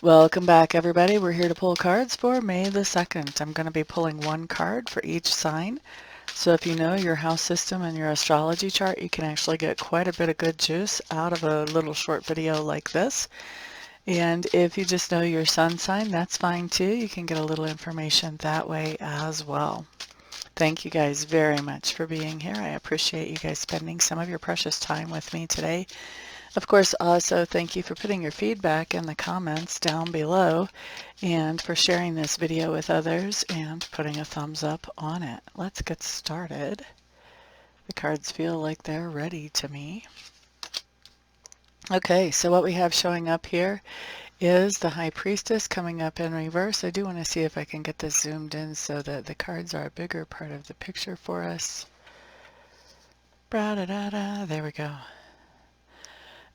Welcome back, everybody. We're here to pull cards for May the 2nd. I'm going to be pulling one card for each sign. So if you know your house system and your astrology chart, you can actually get quite a bit of good juice out of a little short video like this. And if you just know your sun sign, that's fine too. You can get a little information that way as well. Thank you guys very much for being here. I appreciate you guys spending some of your precious time with me today. Of course, also thank you for putting your feedback in the comments down below and for sharing this video with others and putting a thumbs up on it. Let's get started. The cards feel like they're ready to me. Okay, so what we have showing up here is the High Priestess coming up in reverse. I do want to see if I can get this zoomed in so that the cards are a bigger part of the picture for us. There we go.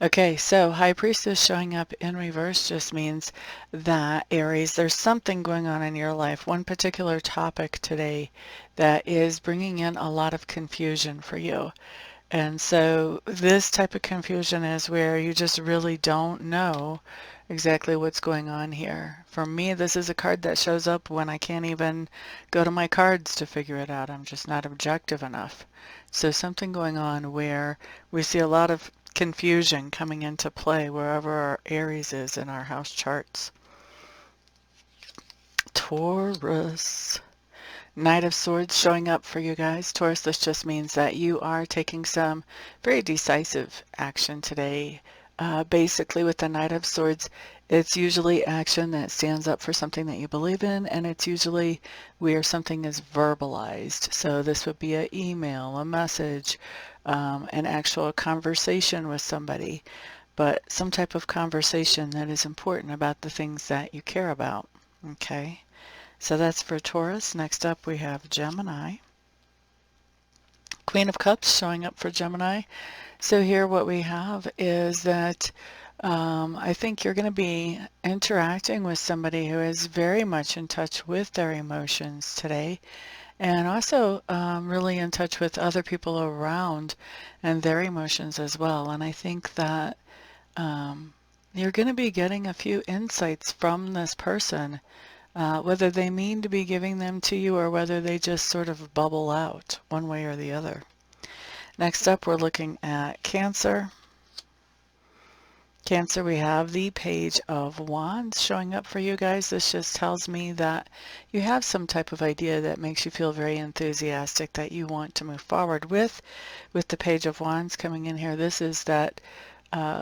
Okay, so High Priestess showing up in reverse just means that, Aries, there's something going on in your life, one particular topic today that is bringing in a lot of confusion for you. And so this type of confusion is where you just really don't know exactly what's going on here. For me, this is a card that shows up when I can't even go to my cards to figure it out. I'm just not objective enough. So something going on where we see a lot of confusion coming into play wherever our Aries is in our house charts. Taurus. Knight of Swords showing up for you guys. Taurus, this just means that you are taking some very decisive action today. Basically, with the Knight of Swords, it's usually action that stands up for something that you believe in, and it's usually where something is verbalized. So this would be an email, a message, an actual conversation with somebody, but some type of conversation that is important about the things that you care about. Okay, so that's for Taurus. Next up we have Gemini. Queen of Cups showing up for Gemini. So here what we have is that I think you're going to be interacting with somebody who is very much in touch with their emotions today, and also really in touch with other people around and their emotions as well. And I think that you're going to be getting a few insights from this person, whether they mean to be giving them to you or whether they just sort of bubble out one way or the other. Next up, we're looking at Cancer. Cancer, we have the Page of Wands showing up for you guys. This just tells me that you have some type of idea that makes you feel very enthusiastic that you want to move forward with. With the Page of Wands coming in here, this is that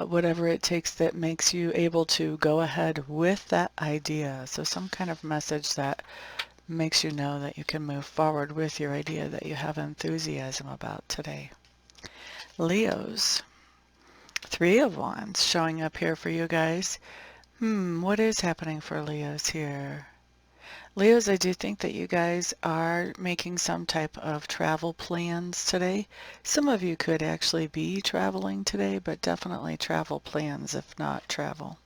whatever it takes that makes you able to go ahead with that idea. So some kind of message that makes you know that you can move forward with your idea that you have enthusiasm about today. Leos. Three of Wands showing up here for you guys. What is happening for Leos here? Leos, I do think that you guys are making some type of travel plans today. Some of you could actually be traveling today, but definitely travel plans, if not travel.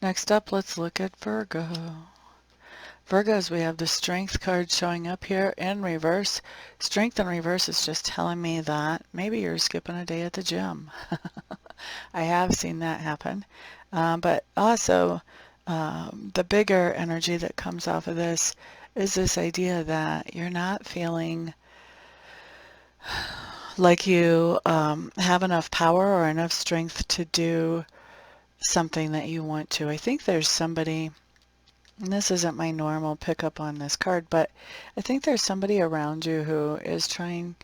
Next up, let's look at Virgo. Virgos, we have the Strength card showing up here in reverse. Strength in reverse is just telling me that maybe you're skipping a day at the gym. I have seen that happen. But also, the bigger energy that comes off of this is this idea that you're not feeling like you have enough power or enough strength to do something that you want to. I think there's somebody, and this isn't my normal pickup on this card, but I think there's somebody around you who is trying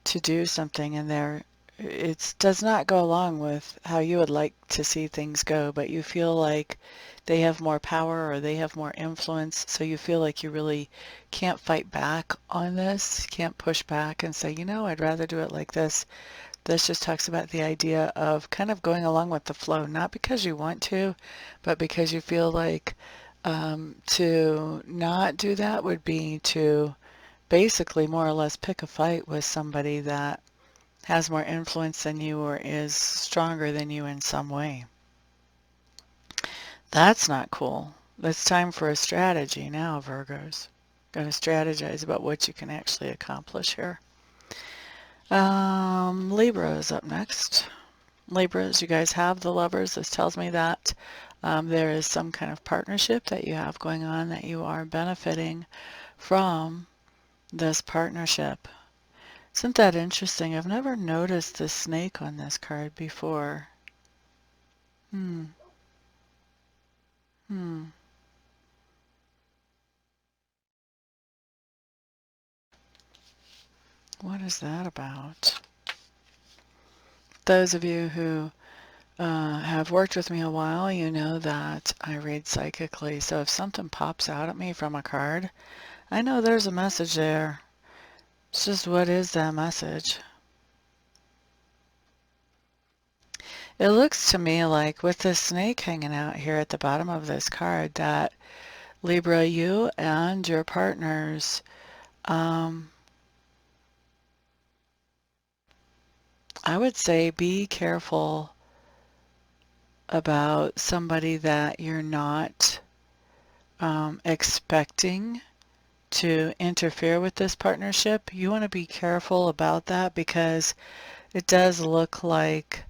to do something and it does not go along with how you would like to see things go, but you feel like they have more power or they have more influence, so you feel like you really can't fight back on this, can't push back and say, you know, I'd rather do it like this. This just talks about the idea of kind of going along with the flow, not because you want to, but because you feel like to not do that would be to basically more or less pick a fight with somebody that has more influence than you or is stronger than you in some way. That's not cool. It's time for a strategy now, Virgos. Got to strategize about what you can actually accomplish here. Libra is up next. Libras, you guys have the Lovers. This tells me that There is some kind of partnership that you have going on that you are benefiting from this partnership. Isn't that interesting? I've never noticed the snake on this card before. Hmm. Hmm. What is that about? Those of you who have worked with me a while, you know that I read psychically. So if something pops out at me from a card, I know there's a message there. It's just, what is that message? It looks to me like with the snake hanging out here at the bottom of this card that Libra, you and your partners, I would say be careful about somebody that you're not expecting to interfere with this partnership. You want to be careful about that because it does look like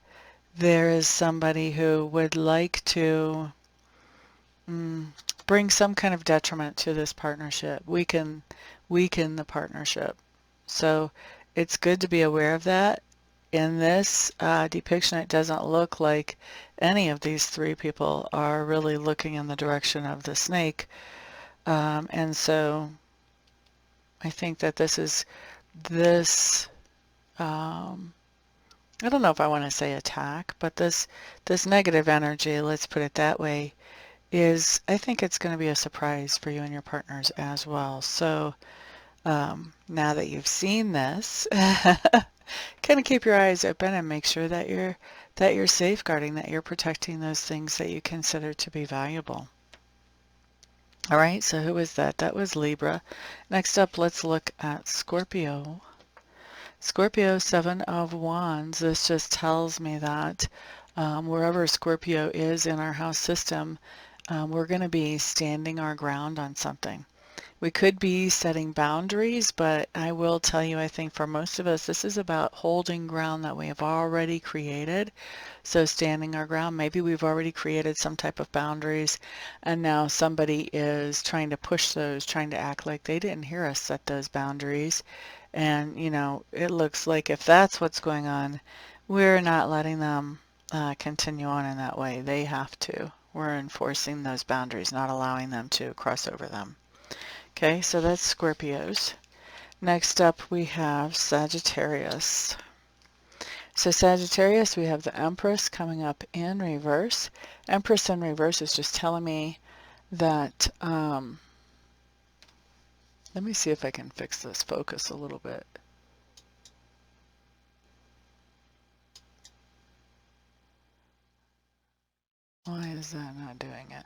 there is somebody who would like to bring some kind of detriment to this partnership, weaken the partnership. So it's good to be aware of that. In this depiction, it doesn't look like any of these three people are really looking in the direction of the snake. And so I think that this, I don't know if I want to say attack, but this negative energy, let's put it that way, I think it's going to be a surprise for you and your partners as well. So now that you've seen this, kind of keep your eyes open and make sure that you're safeguarding, that you're protecting those things that you consider to be valuable. All right, so who was that? That was Libra. Next up, let's look at Scorpio. Scorpio, Seven of Wands. This just tells me that wherever Scorpio is in our house system, we're going to be standing our ground on something. We could be setting boundaries, but I will tell you, I think for most of us, this is about holding ground that we have already created. So standing our ground, maybe we've already created some type of boundaries, and now somebody is trying to push those, trying to act like they didn't hear us set those boundaries. And, you know, it looks like if that's what's going on, we're not letting them continue on in that way. They have to. We're enforcing those boundaries, not allowing them to cross over them. Okay, so that's Scorpios. Next up we have Sagittarius. So Sagittarius, we have the Empress coming up in reverse. Empress in reverse is just telling me that, let me see if I can fix this focus a little bit. Why is that not doing it?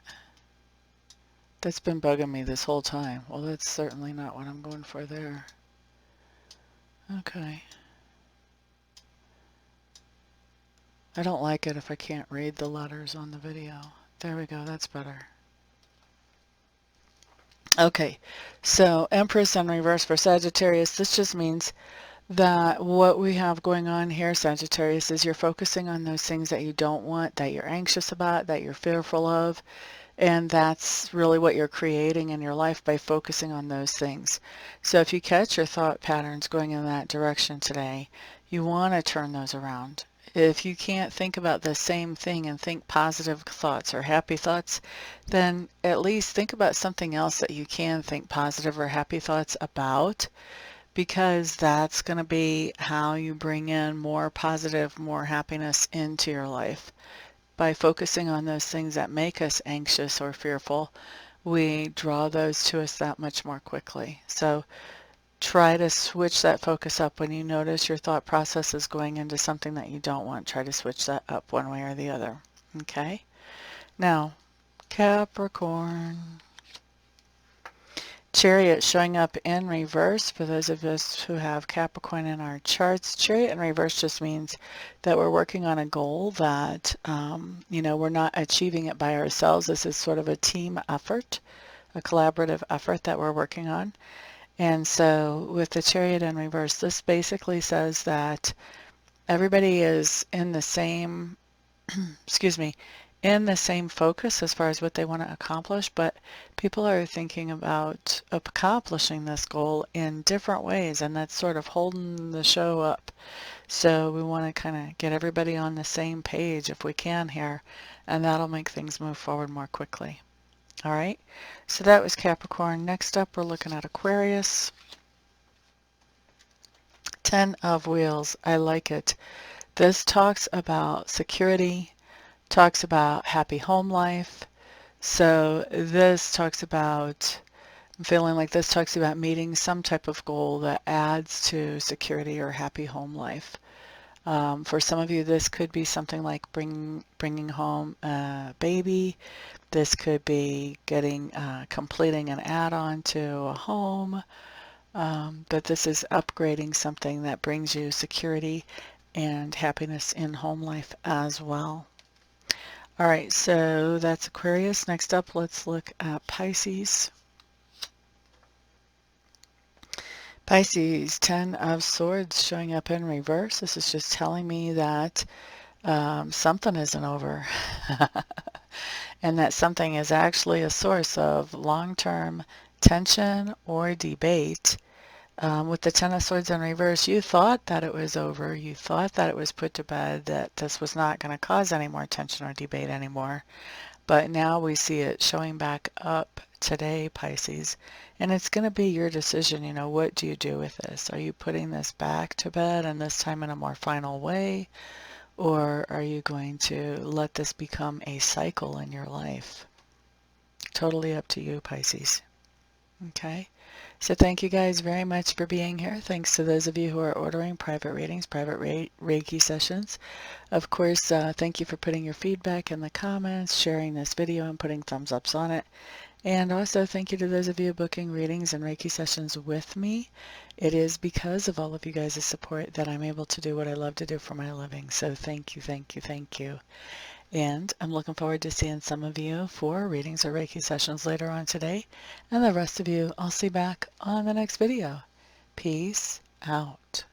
That's been bugging me this whole time. Well, that's certainly not what I'm going for there. Okay. I don't like it if I can't read the letters on the video. There we go, that's better. Okay, so Empress in reverse for Sagittarius. This just means that what we have going on here, Sagittarius, is you're focusing on those things that you don't want, that you're anxious about, that you're fearful of, and that's really what you're creating in your life by focusing on those things. So if you catch your thought patterns going in that direction today, you want to turn those around. If you can't think about the same thing and think positive thoughts or happy thoughts, then at least think about something else that you can think positive or happy thoughts about, because that's going to be how you bring in more positive, more happiness into your life. By focusing on those things that make us anxious or fearful, we draw those to us that much more quickly. So try to switch that focus up when you notice your thought process is going into something that you don't want. Try to switch that up one way or the other. Okay? Now, Capricorn. Chariot showing up in reverse. For those of us who have Capricorn in our charts, Chariot in reverse just means that we're working on a goal that, you know, we're not achieving it by ourselves. This is sort of a team effort, a collaborative effort that we're working on. And so with the Chariot in reverse, this basically says that everybody is in the same, excuse me, in the same focus as far as what they want to accomplish, but people are thinking about accomplishing this goal in different ways, and that's sort of holding the show up. So we want to kind of get everybody on the same page if we can here, and that'll make things move forward more quickly. All right, so that was Capricorn. Next up, we're looking at Aquarius. 10 of Wheels. I like it. This talks about security, talks about happy home life. So this talks about, I'm feeling like this talks about meeting some type of goal that adds to security or happy home life. For some of you, this could be something like bringing home a baby. This could be completing an add-on to a home. But this is upgrading something that brings you security and happiness in home life as well. All right, so that's Aquarius. Next up, let's look at Pisces. Pisces, 10 of Swords showing up in reverse. This is just telling me that something isn't over. And that something is actually a source of long-term tension or debate. With the 10 of Swords in reverse, you thought that it was over. You thought that it was put to bed, that this was not going to cause any more tension or debate anymore. But now we see it showing back up today, Pisces. And it's going to be your decision. You know, what do you do with this? Are you putting this back to bed, and this time in a more final way? Or are you going to let this become a cycle in your life? Totally up to you, Pisces. Okay. So thank you guys very much for being here. Thanks to those of you who are ordering private readings, private Reiki sessions. Of course, thank you for putting your feedback in the comments, sharing this video, and putting thumbs ups on it. And also thank you to those of you booking readings and Reiki sessions with me. It is because of all of you guys' support that I'm able to do what I love to do for my living. So thank you, thank you, thank you. And I'm looking forward to seeing some of you for readings or Reiki sessions later on today. And the rest of you, I'll see back on the next video. Peace out.